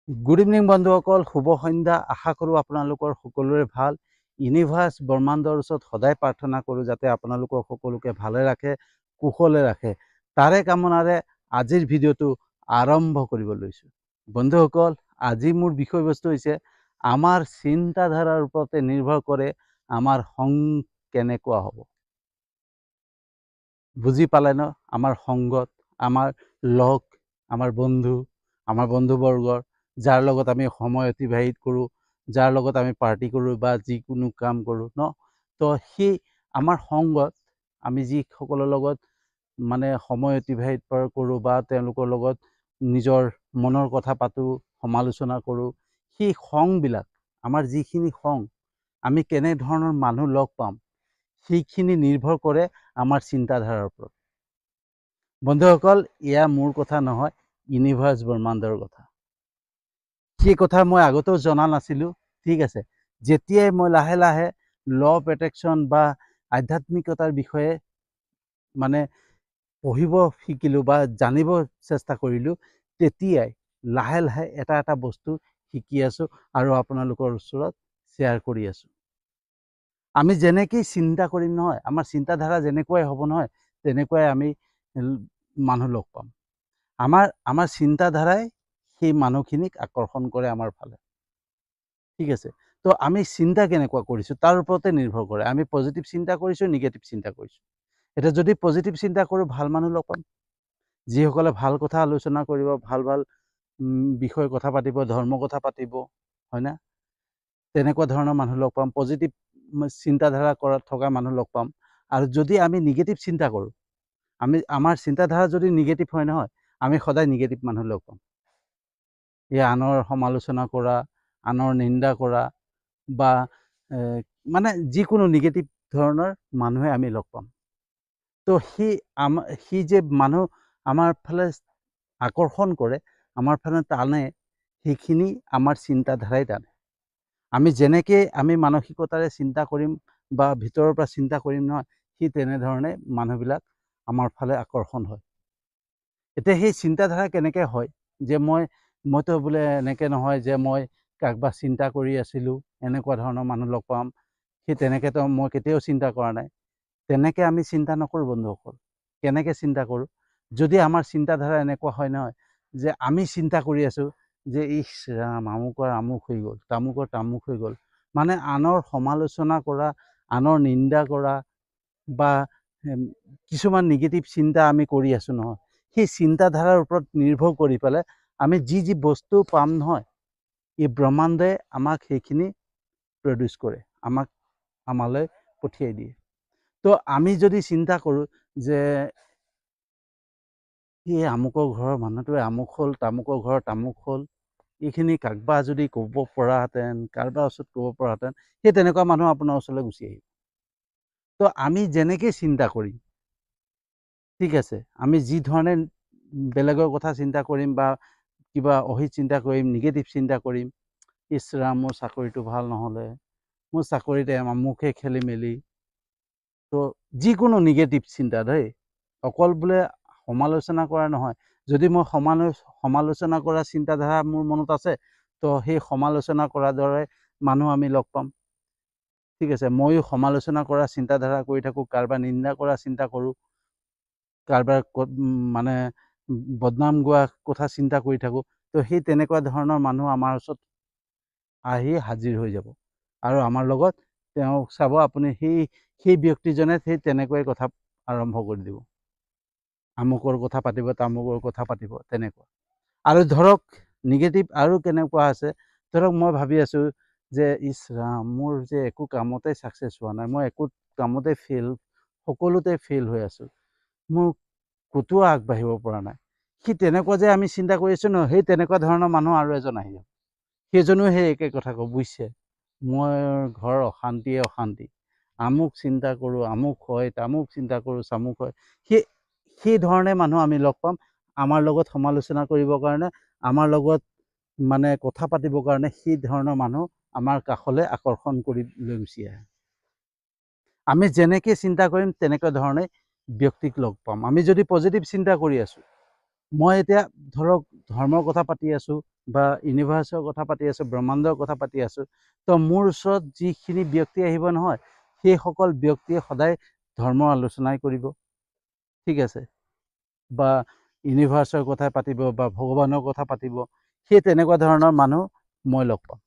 Good evening বন্ধুসকল, শুভ সন্ধ্যা। আশা কৰোঁ আপোনালোকৰ সকলোৰে ভাল। ইউনিভাৰ্ছ ব্ৰহ্মাণ্ডৰ ওচৰত সদায় প্ৰাৰ্থনা কৰোঁ যাতে আপোনালোকক সকলোকে ভালে ৰাখে, কুশলে ৰাখে। তাৰে কামনাৰে আজিৰ ভিডিঅ'টো আৰম্ভ কৰিব লৈছোঁ। বন্ধুসকল, আজি মোৰ বিষয়বস্তু হৈছে আমাৰ চিন্তাধাৰাৰ ওপৰতে নিৰ্ভৰ কৰে আমাৰ সংগ কেনেকুৱা হ'ব। বুজি পালে ন? আমাৰ সংগত, আমাৰ লগ, আমাৰ বন্ধুবৰ্গৰ, যাৰ লগত আমি সময় অতিবাহিত কৰোঁ, যাৰ লগত আমি পাৰ্টি কৰোঁ বা যিকোনো কাম কৰোঁ ন, তো সেই আমাৰ সংগত আমি যিসকলৰ লগত মানে সময় অতিবাহিত কৰোঁ বা তেওঁলোকৰ লগত নিজৰ মনৰ কথা পাতোঁ, সমালোচনা কৰোঁ, সেই সংবিলাক, আমাৰ যিখিনি সংগ, আমি কেনেধৰণৰ মানুহ লগ পাম, সেইখিনি নিৰ্ভৰ কৰে আমাৰ চিন্তাধাৰাৰ ওপৰত। বন্ধুসকল, এয়া মোৰ কথা নহয়, ইউনিভাৰ্ছ ব্ৰহ্মাণ্ডৰ কথা। সেই কথা মই আগতেও জনা নাছিলোঁ। ঠিক আছে, যেতিয়াই মই লাহে লাহে ল অফ এট্ৰেকশ্যন বা আধ্যাত্মিকতাৰ বিষয়ে মানে পঢ়িব শিকিলোঁ বা জানিব চেষ্টা কৰিলোঁ, তেতিয়াই লাহে লাহে এটা এটা বস্তু শিকি আছোঁ আৰু আপোনালোকৰ ওচৰত শ্বেয়াৰ কৰি আছোঁ। আমি যেনেকেই চিন্তা কৰিম নহয়, আমাৰ চিন্তাধাৰা যেনেকুৱাই হ'ব নহয়, তেনেকুৱাই আমি মানুহ লগ পাম। আমাৰ চিন্তাধাৰাই সেই মানুহখিনিক আকৰ্ষণ কৰে আমাৰ ফালে। ঠিক আছে, তো আমি চিন্তা কেনেকুৱা কৰিছোঁ তাৰ ওপৰতে নিৰ্ভৰ কৰে। আমি পজিটিভ চিন্তা কৰিছোঁ, নিগেটিভ চিন্তা কৰিছোঁ। এতিয়া যদি পজিটিভ চিন্তা কৰোঁ, ভাল মানুহ লগ পাম, যিসকলে ভাল কথা আলোচনা কৰিব, ভাল ভাল বিষয়ে কথা পাতিব, ধৰ্ম কথা পাতিব, হয়নে? তেনেকুৱা ধৰণৰ মানুহ লগ পাম, পজিটিভ চিন্তাধাৰা থকা মানুহ লগ পাম। আৰু যদি আমি নিগেটিভ চিন্তা কৰোঁ, আমাৰ চিন্তাধাৰা যদি নিগেটিভ হয় নহয়, আমি সদায় নিগেটিভ মানুহ লগ পাম। আনৰ সমালোচনা কৰা, আনৰ নিন্দা কৰা বা মানে যিকোনো নিগেটিভ ধৰণৰ মানুহে আমি লগ পাম। তো সি যে মানুহ আমাৰ ফালে আকৰ্ষণ কৰে, আমাৰ ফালে টানে, সেইখিনি আমাৰ চিন্তাধাৰাই টানে। আমি যেনেকৈ আমি মানসিকতাৰে চিন্তা কৰিম বা ভিতৰৰ পৰা চিন্তা কৰিম নহয়, সি তেনেধৰণে মানুহবিলাক আমাৰ ফালে আকৰ্ষণ হয়। এতিয়া সেই চিন্তাধাৰা কেনেকৈ হয় যে মইতো বোলে এনেকৈ নহয় যে মই কাকবা চিন্তা কৰি আছিলোঁ, এনেকুৱা ধৰণৰ মানুহ লগ পাম, সেই তেনেকৈতো মই কেতিয়াও চিন্তা কৰা নাই। তেনেকৈ আমি চিন্তা নকৰোঁ বন্ধুসকল। কেনেকৈ চিন্তা কৰোঁ? যদি আমাৰ চিন্তাধাৰা এনেকুৱা হয় নহয় যে আমি চিন্তা কৰি আছোঁ যে ইছ ৰাম, আমুকৰ আমুক হৈ গ'ল, তামুকৰ তামুক হৈ গ'ল, মানে আনৰ সমালোচনা কৰা, আনৰ নিন্দা কৰা বা কিছুমান নিগেটিভ চিন্তা আমি কৰি আছোঁ নহয়, সেই চিন্তাধাৰাৰ ওপৰত নিৰ্ভৰ কৰি পেলাই আমি যি বস্তু পাম নহয়, এই ব্ৰহ্মাণ্ডে আমাক সেইখিনি প্ৰডিউচ কৰে, আমালৈ পঠিয়াই দিয়ে। তো আমি যদি চিন্তা কৰোঁ যে এই আমুকৰ ঘৰৰ মানুহটোৱে আমুক হ'ল, তামুকৰ ঘৰৰ তামুক হ'ল, এইখিনি কাকবা যদি ক'ব পৰাহেঁতেন, কাৰোবাৰ ওচৰত ক'ব পৰাহেঁতেন, সেই তেনেকুৱা মানুহ আপোনাৰ ওচৰলৈ গুচি আহিব। তো আমি যেনেকৈ চিন্তা কৰিম, ঠিক আছে, আমি যি ধৰণে বেলেগৰ কথা চিন্তা কৰিম বা কিবা অহিত চিন্তা কৰিম, নিগেটিভ চিন্তা কৰিম, ইছ ৰাম, মোৰ চাকৰিটো ভাল নহ'লে, মোৰ চাকৰিতে আমুকে খেলি মেলি, তো যিকোনো নিগেটিভ চিন্তা দেই, অকল বোলে সমালোচনা কৰা নহয়, যদি মই সমালোচনা কৰা চিন্তাধাৰা মোৰ মনত আছে, তো সেই সমালোচনা কৰাৰ দৰে মানুহ আমি লগ পাম। ঠিক আছে, ময়ো সমালোচনা কৰা চিন্তাধাৰা কৰি থাকোঁ, কাৰোবাৰ নিন্দা কৰা চিন্তা কৰোঁ, কাৰোবাৰ মানে বদনাম গোৱা কথা চিন্তা কৰি থাকোঁ, তো সেই তেনেকুৱা ধৰণৰ মানুহ আমাৰ ওচৰত আহি হাজিৰ হৈ যাব আৰু আমাৰ লগত তেওঁ চাব, আপুনি সেই ব্যক্তিজনে সেই তেনেকুৱাই কথা আৰম্ভ কৰি দিব, আমুকৰ কথা পাতিব, তামুকৰ কথা পাতিব, তেনেকুৱা। আৰু ধৰক নিগেটিভ আৰু কেনেকুৱা আছে, ধৰক মই ভাবি আছোঁ যে ইছ ৰাম, মোৰ যে একো কামতে ছাকচেছ হোৱা নাই, মই একো কামতে সকলোতে ফেইল হৈ আছোঁ, মোৰ ক'তো আগবাঢ়িব পৰা নাই, সি তেনেকুৱা যে আমি চিন্তা কৰি আছোঁ নহয়, সেই তেনেকুৱা ধৰণৰ মানুহ আৰু এজন আহি যাব। সেইজনেও সেই একে কথা কওঁ, বুজিছে, মই ঘৰ অশান্তি, আমুক চিন্তা কৰোঁ, আমুক হয়, তামুক চিন্তা কৰোঁ, চামুক হয়। সেই ধৰণে মানুহ আমি লগ পাম, আমাৰ লগত সমালোচনা কৰিবৰ কাৰণে, আমাৰ লগত মানে কথা পাতিবৰ কাৰণে সেই ধৰণৰ মানুহ আমাৰ কাষলৈ আকৰ্ষণ কৰি লৈ গুচি আহে। আমি যেনেকৈ চিন্তা কৰিম তেনেকুৱা ধৰণে ব্যক্তিক লগ পাম। আমি যদি পজিটিভ চিন্তা কৰি আছোঁ, মই এতিয়া ধৰক ধৰ্মৰ কথা পাতি আছোঁ বা ইউনিভাৰ্চৰ কথা পাতি আছোঁ, ব্ৰহ্মাণ্ডৰ কথা পাতি আছোঁ, তো মোৰ ওচৰত যিখিনি ব্যক্তি আহিব নহয়, সেইসকল ব্যক্তিয়ে সদায় ধৰ্মৰ আলোচনাই কৰিব, ঠিক আছে, বা ইউনিভাৰ্চৰ কথা পাতিব বা ভগৱানৰ কথা পাতিব, সেই তেনেকুৱা ধৰণৰ মানুহ মই লগ পাম।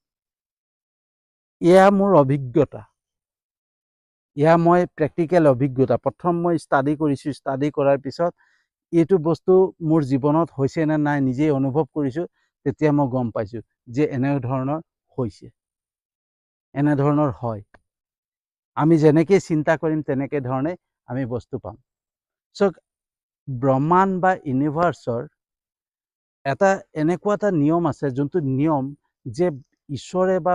এয়া মোৰ অভিজ্ঞতা, এয়া মই প্ৰেক্টিকেল অভিজ্ঞতা। প্ৰথম মই ষ্টাডি কৰিছোঁ, ষ্টাডি কৰাৰ পিছত এইটো বস্তু মোৰ জীৱনত হৈছে নে নাই নিজেই অনুভৱ কৰিছোঁ, তেতিয়া মই গম পাইছোঁ যে এনেধৰণৰ হৈছে, এনেধৰণৰ হয়। আমি যেনেকৈ চিন্তা কৰিম তেনেকৈ ধৰণে আমি বস্তু পাম। চ' ব্ৰহ্মাণ্ড বা ইউনিভাৰ্চৰ এটা এনেকুৱা এটা নিয়ম আছে, যোনটো নিয়ম যে ঈশ্বৰে বা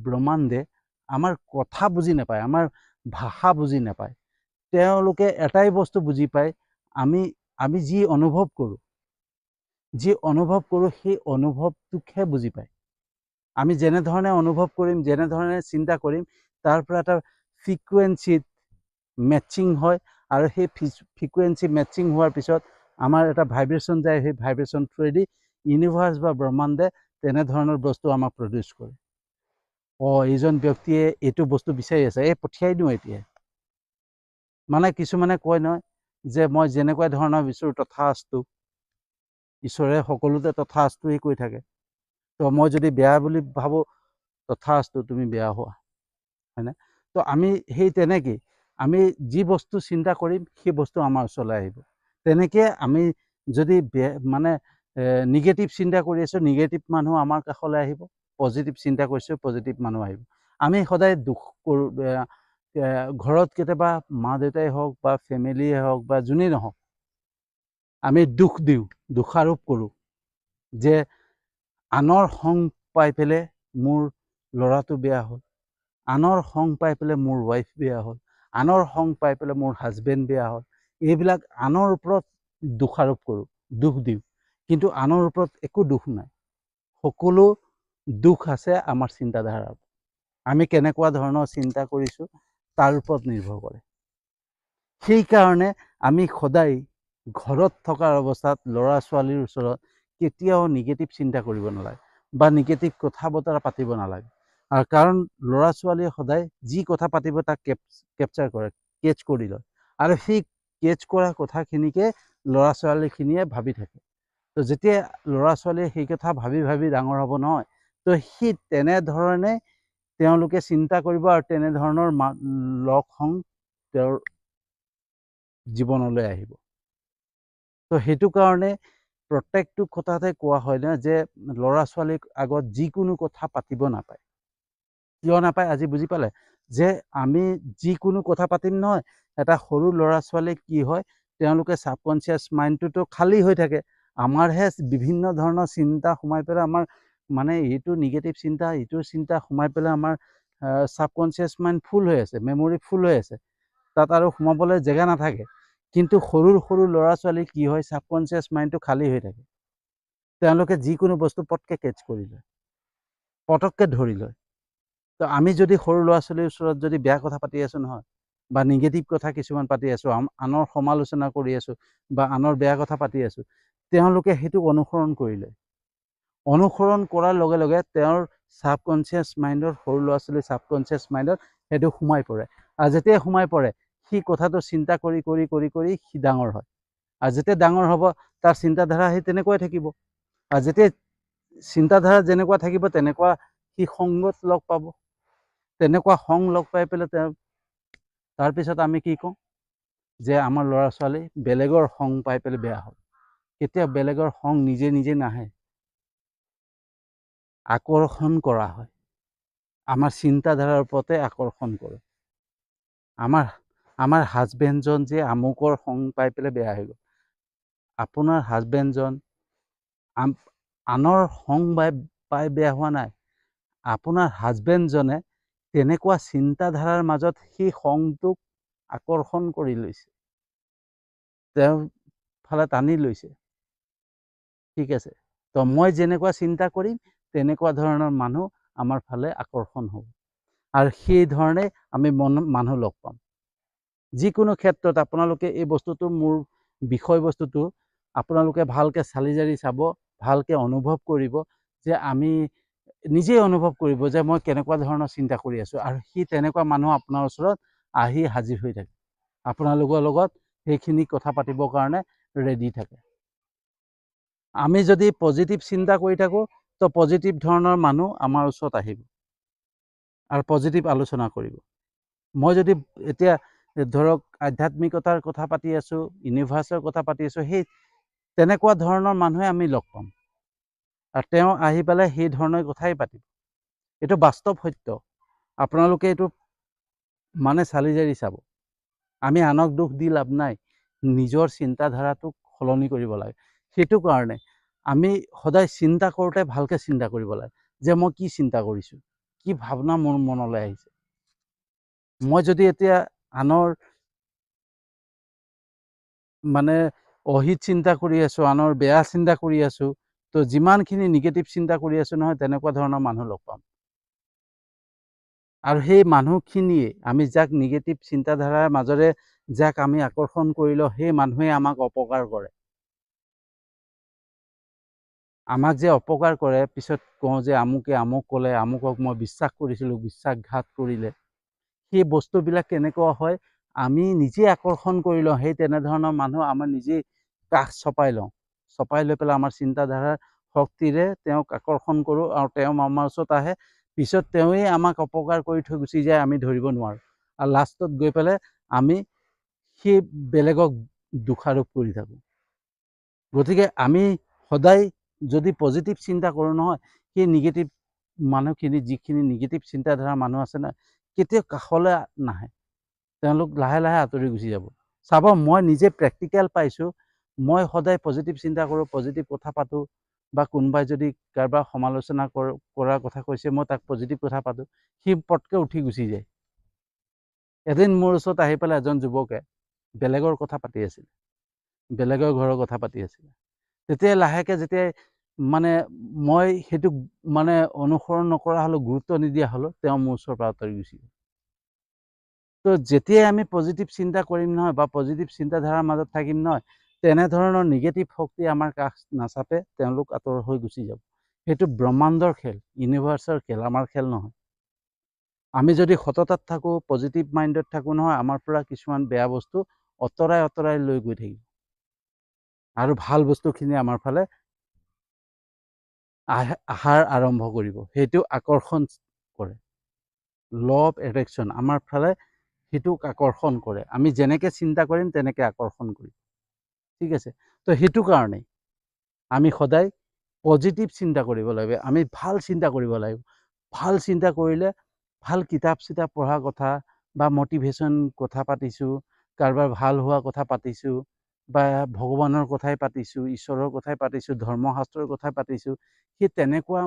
ব্ৰহ্মাণ্ডে আমাৰ কথা বুজি নাপায়, আমাৰ ভাষা বুজি নাপায়। তেওঁলোকে এটাই বস্তু বুজি পায়, আমি যি অনুভৱ কৰোঁ, সেই অনুভৱটোকহে বুজি পায়। আমি যেনেধৰণে অনুভৱ কৰিম, যেনেধৰণে চিন্তা কৰিম, তাৰ পৰা এটা ফ্ৰিকুৱেঞ্চিত মেটচিং হয়, আৰু সেই ফ্ৰিকুৱেঞ্চি মেটচিং হোৱাৰ পিছত আমাৰ এটা ভাইব্ৰেশ্যন যায়, সেই ভাইব্ৰেশ্যন থ্ৰুৱেদি ইউনিভাৰ্চ বা ব্ৰহ্মাণ্ডে তেনেধৰণৰ বস্তু আমাক প্ৰডিউচ কৰে। এইজন ব্যক্তিয়ে এইটো বস্তু বিচাৰি আছে, পঠিয়াই দিওঁ এতিয়া। মানে কিছুমানে কয় নহয় যে মই যেনেকুৱা ধৰণৰ বিচাৰোঁ তথাস্তু, ঈশ্বৰে সকলোতে তথাস্তুই কৈ থাকে। তো মই যদি বেয়া বুলি ভাবোঁ, তথাস্তু, তুমি বেয়া হোৱা, হয়নে? তো আমি সেই তেনেকেই আমি যি বস্তু চিন্তা কৰিম, সেই বস্তু আমাৰ ওচৰলৈ আহিব। তেনেকৈ আমি যদি মানে নিগেটিভ চিন্তা কৰি আছোঁ, নিগেটিভ মানুহ আমাৰ কাষলৈ আহিব। পজিটিভ চিন্তা কৰিছোঁ, পজিটিভ মানুহ আহিব। আমি সদায় দুখ কৰোঁ, ঘৰত কেতিয়াবা মা দেউতাই হওক বা ফেমিলিয়ে হওক বা যোনেই নহওক, আমি দুখ দিওঁ, দোষাৰোপ কৰোঁ যে আনৰ সং পাই পেলাই মোৰ ল'ৰাটো বেয়া হ'ল, আনৰ সং পাই পেলাই মোৰ ৱাইফ বেয়া হ'ল, আনৰ সং পাই পেলাই মোৰ হাজবেণ্ড বেয়া হ'ল। এইবিলাক আনৰ ওপৰত দোষাৰোপ কৰোঁ, দুখ দিওঁ, কিন্তু আনৰ ওপৰত একো দুখ নাই। সকলো দুখ আছে আমাৰ চিন্তাধাৰাৰ। আমি কেনেকুৱা ধৰণৰ চিন্তা কৰিছোঁ তাৰ ওপৰত নিৰ্ভৰ কৰে। সেইকাৰণে আমি সদায় ঘৰত থকাৰ অৱস্থাত ল'ৰা ছোৱালীৰ ওচৰত কেতিয়াও নিগেটিভ চিন্তা কৰিব নালাগে বা নিগেটিভ কথা বতৰা পাতিব নালাগে। আৰু কাৰণ ল'ৰা ছোৱালীয়ে সদায় যি কথা পাতিব তাক কেপচাৰ কৰে, কেটচ কৰি লয়, আৰু সেই কেটচ কৰা কথাখিনিকে ল'ৰা ছোৱালীখিনিয়ে ভাবি থাকে। তো যেতিয়া ল'ৰা ছোৱালীয়ে সেই কথা ভাবি ভাবি ডাঙৰ হ'ব নহয়, তো সেই তেনেধৰণে তেওঁলোকে চিন্তা কৰিব, আৰু তেনেধৰণৰ লগ সংগ তেওঁৰ জীৱনলৈ আহিব। তো সেইটো কাৰণে প্ৰত্যেকটো কথাতে কোৱা হয় ন যে ল'ৰা ছোৱালীক আগত যিকোনো কথা পাতিব নাপায়। কিয় নাপায় আজি বুজি পালে? যে আমি যিকোনো কথা পাতিম নহয়, এটা সৰু ল'ৰা ছোৱালী কি হয়, তেওঁলোকে ছাবকনচিয়াছ মাইণ্ডটোতো খালী হৈ থাকে, আমাৰহে বিভিন্ন ধৰণৰ চিন্তা সোমাই পেলাই, আমাৰ মানে এইটো নিগেটিভ চিন্তা, এইটো চিন্তা সোমাই পেলাই আমাৰ ছাবকনচিয়াছ মাইণ্ড ফুল হৈ আছে, মেমৰি ফুল হৈ আছে, তাত আৰু সোমাবলৈ জেগা নাথাকে। কিন্তু সৰু সৰু ল'ৰা ছোৱালী কি হয়, ছাবকনচিয়াছ মাইণ্ডটো খালী হৈ থাকে, তেওঁলোকে যিকোনো বস্তু পটকৈ কেটচ কৰি লয়, পটককৈ ধৰি লয়। তো আমি যদি সৰু ল'ৰা ছোৱালীৰ ওচৰত যদি বেয়া কথা পাতি আছোঁ নহয়, বা নিগেটিভ কথা কিছুমান পাতি আছোঁ, আনৰ সমালোচনা কৰি আছোঁ বা আনৰ বেয়া কথা পাতি আছোঁ, তেওঁলোকে সেইটোক অনুসৰণ কৰি লয়। অনুসৰণ কৰাৰ লগে লগে তেওঁৰ ছাবকনচিয়াছ মাইণ্ডত, সৰু ল'ৰা ছোৱালীৰ ছাবকনচিয়াছ মাইণ্ডত সেইটো সোমাই পৰে, আৰু যেতিয়া সোমাই পৰে সি কথাটো চিন্তা কৰি কৰি কৰি কৰি সি ডাঙৰ হয়, আৰু যেতিয়া ডাঙৰ হ'ব তাৰ চিন্তাধাৰা সেই তেনেকুৱাই থাকিব, আৰু যেতিয়া চিন্তাধাৰা যেনেকুৱা থাকিব তেনেকুৱা সি সংগত লগ পাব, তেনেকুৱা সংগ লগ পাই পেলাই তাৰপিছত আমি কি কওঁ যে আমাৰ ল'ৰা ছোৱালী বেলেগৰ সংগ পাই পেলাই বেয়া হ'ল। কেতিয়া বেলেগৰ সংগ নিজে নিজে নাহে, আকৰ্ষণ কৰা হয়, আমাৰ চিন্তাধাৰাৰ ওপৰতে আকৰ্ষণ কৰে। আমাৰ হাজবেণ্ডজন যে আমুকৰ সংগ পাই পেলাই বেয়া হৈ গ'ল, আপোনাৰ হাজবেণ্ডজন আনৰ সংগ পাই বেয়া হোৱা নাই, আপোনাৰ হাজবেণ্ডজনে তেনেকুৱা চিন্তাধাৰাৰ মাজত সেই সংগটোক আকৰ্ষণ কৰি লৈছে, তেওঁৰ ফালে টানি লৈছে, ঠিক আছে। তো মই যেনেকুৱা চিন্তা কৰিম তেনেকুৱা ধৰণৰ মানুহ আমাৰ ফালে আকৰ্ষণ হ'ব, আৰু সেই ধৰণে আমি মানুহ লগ পাম। যিকোনো ক্ষেত্ৰত আপোনালোকে এই বস্তুটো, মোৰ বিষয়বস্তুটো আপোনালোকে ভালকৈ চালি জাৰি চাব, ভালকৈ অনুভৱ কৰিব যে আমি নিজেই অনুভৱ কৰিব যে মই কেনেকুৱা ধৰণৰ চিন্তা কৰি আছোঁ, আৰু সি তেনেকুৱা মানুহ আপোনাৰ ওচৰত আহি হাজিৰ হৈ থাকে, আপোনালোকৰ লগত সেইখিনি কথা পাতিবৰ কাৰণে ৰেডি থাকে। আমি যদি পজিটিভ চিন্তা কৰি থাকোঁ তো পজিটিভ ধৰণৰ মানুহ আমাৰ ওচৰত আহিব আৰু পজিটিভ আলোচনা কৰিব। মই যদি এতিয়া ধৰক আধ্যাত্মিকতাৰ কথা পাতি আছোঁ, ইউনিভাৰ্চৰ কথা পাতি আছোঁ, সেই তেনেকুৱা ধৰণৰ মানুহে আমি লগ পাম আৰু তেওঁ আহি পেলাই সেই ধৰণৰ কথাই পাতিব। এইটো বাস্তৱ সত্য, আপোনালোকে এইটো মানে চালি জাৰি চাব। আমি আনক দুখ দি লাভ নাই, নিজৰ চিন্তাধাৰাটোক সলনি কৰিব লাগে। সেইটো কাৰণে আমি সদায় চিন্তা কৰোঁতে ভালকৈ চিন্তা কৰিব লাগে যে মই কি চিন্তা কৰিছোঁ, কি ভাৱনা মোৰ মনলৈ আহিছে। মই যদি এতিয়া আনৰ মানে অহিত চিন্তা কৰি আছোঁ, আনৰ বেয়া চিন্তা কৰি আছোঁ, তো যিমানখিনি নিগেটিভ চিন্তা কৰি আছোঁ নহয়, তেনেকুৱা ধৰণৰ মানুহ লগ পাম। আৰু সেই মানুহখিনিয়ে আমি যাক নিগেটিভ চিন্তাধাৰাৰ মাজেৰে যাক আমি আকৰ্ষণ কৰি লওঁ, সেই মানুহে আমাক অপকাৰ কৰে। আমাক যে অপকাৰ কৰে, পিছত কওঁ যে আমুকে আমুক ক'লে, আমুকক মই বিশ্বাস কৰিছিলোঁ, বিশ্বাসঘাত কৰিলে। সেই বস্তুবিলাক কেনেকুৱা হয়, আমি নিজে আকৰ্ষণ কৰি লওঁ, সেই তেনেধৰণৰ মানুহ আমাৰ নিজেই কাষ চপাই লওঁ, চপাই লৈ পেলাই আমাৰ চিন্তাধাৰাৰ শক্তিৰে তেওঁক আকৰ্ষণ কৰোঁ আৰু তেওঁ আমাৰ ওচৰত আহে। পিছত তেওঁৱেই আমাক অপকাৰ কৰি থৈ গুচি যায়, আমি ধৰিব নোৱাৰোঁ, আৰু লাষ্টত গৈ পেলাই আমি সেই বেলেগক দোষাৰোপ কৰি থাকোঁ। গতিকে আমি সদায় যদি পজিটিভ চিন্তা কৰোঁ নহয়, সেই নিগেটিভ মানুহখিনি, যিখিনি নিগেটিভ চিন্তাধাৰা মানুহ আছে না, কেতিয়াও কাষলৈ নাহে, তেওঁলোক লাহে লাহে আঁতৰি গুচি যাব। চাব, মই নিজে প্ৰেক্টিকেল পাইছোঁ। মই সদায় পজিটিভ চিন্তা কৰোঁ, পজিটিভ কথা পাতোঁ, বা কোনোবাই যদি কাৰোবাৰ সমালোচনা কৰাৰ কথা কৈছে, মই তাক পজিটিভ কথা পাতোঁ, সি পটকৈ উঠি গুচি যায়। এদিন মোৰ ওচৰত আহি পেলাই এজন যুৱকে বেলেগৰ কথা পাতি আছিল, বেলেগৰ ঘৰৰ কথা পাতি আছিল। তেতিয়া লাহেকৈ যেতিয়া মানে মই সেইটোক মানে অনুসৰণ নকৰা হ'লোঁ, গুৰুত্ব নিদিয়া হ'লোঁ, তেওঁ মোৰ ওচৰৰ পৰা আঁতৰি গুচি গ'ল। তো যেতিয়াই আমি পজিটিভ চিন্তা কৰিম নহয়, বা পজিটিভ চিন্তাধাৰাৰ মাজত থাকিম নহয়, তেনেধৰণৰ নিগেটিভ শক্তি আমাৰ কাষ নাচাপে, তেওঁলোক আঁতৰ হৈ গুচি যাব। সেইটো ব্ৰহ্মাণ্ডৰ খেল, ইউনিভাৰ্চৰ খেল, আমাৰ খেল নহয়। আমি যদি সততাত থাকোঁ, পজিটিভ মাইণ্ডত থাকোঁ নহয়, আমাৰ পৰা কিছুমান বেয়া বস্তু অঁতৰাই লৈ গৈ থাকিব, আৰু ভাল বস্তুখিনি আমাৰ ফালে আহাৰ আৰম্ভ কৰিব। সেইটো আকৰ্ষণ কৰে, ল অফ এট্ৰেকশ্যন আমাৰ ফালে সেইটোক আকৰ্ষণ কৰে। আমি যেনেকৈ চিন্তা কৰিম তেনেকৈ আকৰ্ষণ কৰিম, ঠিক আছে। তো সেইটো কাৰণেই আমি সদায় পজিটিভ চিন্তা কৰিব লাগিব, আমি ভাল চিন্তা কৰিব লাগিব। ভাল চিন্তা কৰিলে, ভাল কিতাপ চিতাপ পঢ়াৰ কথা, বা মটিভেশ্যন কথা পাতিছোঁ, কাৰোবাৰ ভাল হোৱা কথা পাতিছোঁ, বা ভগৱানৰ কথাই পাতিছোঁ, ঈশ্বৰৰ কথাই পাতিছোঁ, ধৰ্মশাস্ত্ৰৰ কথাই পাতিছোঁ, সেই তেনেকুৱা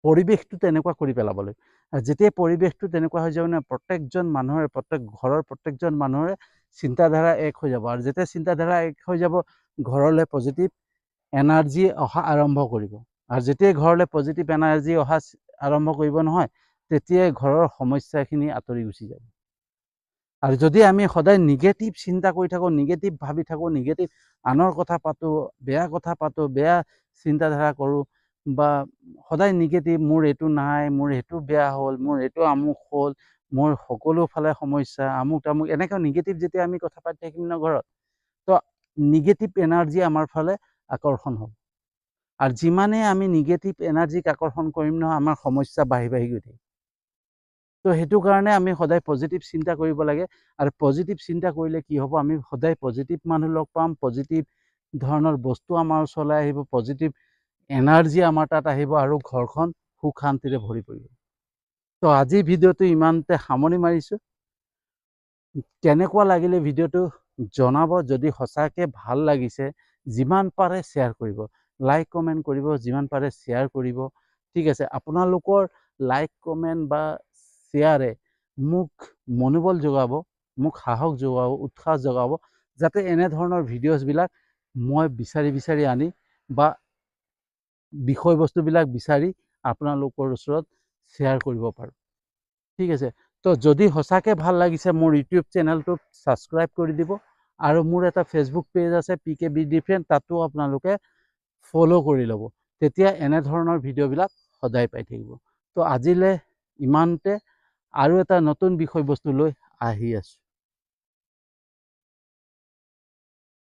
পৰিৱেশটো তেনেকুৱা কৰি পেলাব লাগিব। আৰু যেতিয়া পৰিৱেশটো তেনেকুৱা হৈ যাব, প্ৰত্যেকজন মানুহৰে, প্ৰত্যেক ঘৰৰ প্ৰত্যেকজন মানুহৰে চিন্তাধাৰা এক হৈ যাব, আৰু যেতিয়া চিন্তাধাৰা এক হৈ যাব, ঘৰলৈ পজিটিভ এনাৰ্জি অহা আৰম্ভ কৰিব। আৰু যেতিয়াই ঘৰলৈ পজিটিভ এনাৰ্জি অহা আৰম্ভ কৰিব নহয়, তেতিয়াই ঘৰৰ সমস্যাখিনি আঁতৰি গুচি যাব। আৰু যদি আমি সদায় নিগেটিভ চিন্তা কৰি থাকোঁ, নিগেটিভ ভাবি থাকোঁ, নিগেটিভ আনৰ কথা পাতোঁ, বেয়া কথা পাতোঁ, বেয়া চিন্তাধাৰা কৰোঁ, বা সদায় নিগেটিভ, মোৰ এইটো নাই, মোৰ সেইটো বেয়া হ'ল, মোৰ এইটো আমুক হ'ল, মোৰ সকলো ফালে সমস্যা, আমুক তামুক, এনেকুৱা নিগেটিভ যেতিয়া আমি কথা পাতি থাকিম ন ঘৰত, তো নিগেটিভ এনাৰ্জি আমাৰ ফালে আকৰ্ষণ হ'ব। আৰু যিমানেই আমি নিগেটিভ এনাৰ্জিক আকৰ্ষণ কৰিম নহয়, আমাৰ সমস্যা বাঢ়ি বাঢ়ি গৈ থাকিব। তো সেইটো কাৰণে আমি সদায় পজিটিভ চিন্তা কৰিব লাগে। আৰু পজিটিভ চিন্তা কৰিলে কি হ'ব, আমি সদায় পজিটিভ মানুহ লগ পাম, পজিটিভ ধৰণৰ বস্তু আমাৰ ওচৰলৈ আহিব, পজিটিভ এনাৰ্জি আমাৰ তাত আহিব, আৰু ঘৰখন সুখ শান্তিৰে ভৰি পৰিব। তো আজিৰ ভিডিঅ'টো ইমানতে সামৰণি মাৰিছোঁ। কেনেকুৱা লাগিলে ভিডিঅ'টো জনাব। যদি সঁচাকৈ ভাল লাগিছে, যিমান পাৰে শ্বেয়াৰ কৰিব, লাইক কমেণ্ট কৰিব, যিমান পাৰে শ্বেয়াৰ কৰিব, ঠিক আছে। আপোনালোকৰ লাইক কমেণ্ট বা শ্বেয়াৰে মোক মনোবল যোগাব, মোক সাহস যোগাব, উৎসাহ যোগাব, যাতে এনেধৰণৰ ভিডিঅ'ছবিলাক মই বিচাৰি আনি, বা বিষয়বস্তুবিলাক বিচাৰি আপোনালোকৰ ওচৰত শ্বেয়াৰ কৰিব পাৰোঁ, ঠিক আছে। তো যদি সঁচাকৈ ভাল লাগিছে, মোৰ ইউটিউব চেনেলটোক ছাবস্ক্ৰাইব কৰি দিব, আৰু মোৰ এটা ফেচবুক পেজ আছে PKB ডিফেন্স, তাতো আপোনালোকে ফ'ল' কৰি ল'ব। তেতিয়া এনেধৰণৰ ভিডিঅ'বিলাক সদায় পাই থাকিব। তো আজিলৈ ইমানতে, আৰু এটা নতুন বিষয়বস্তু লৈ আহি আছোঁ।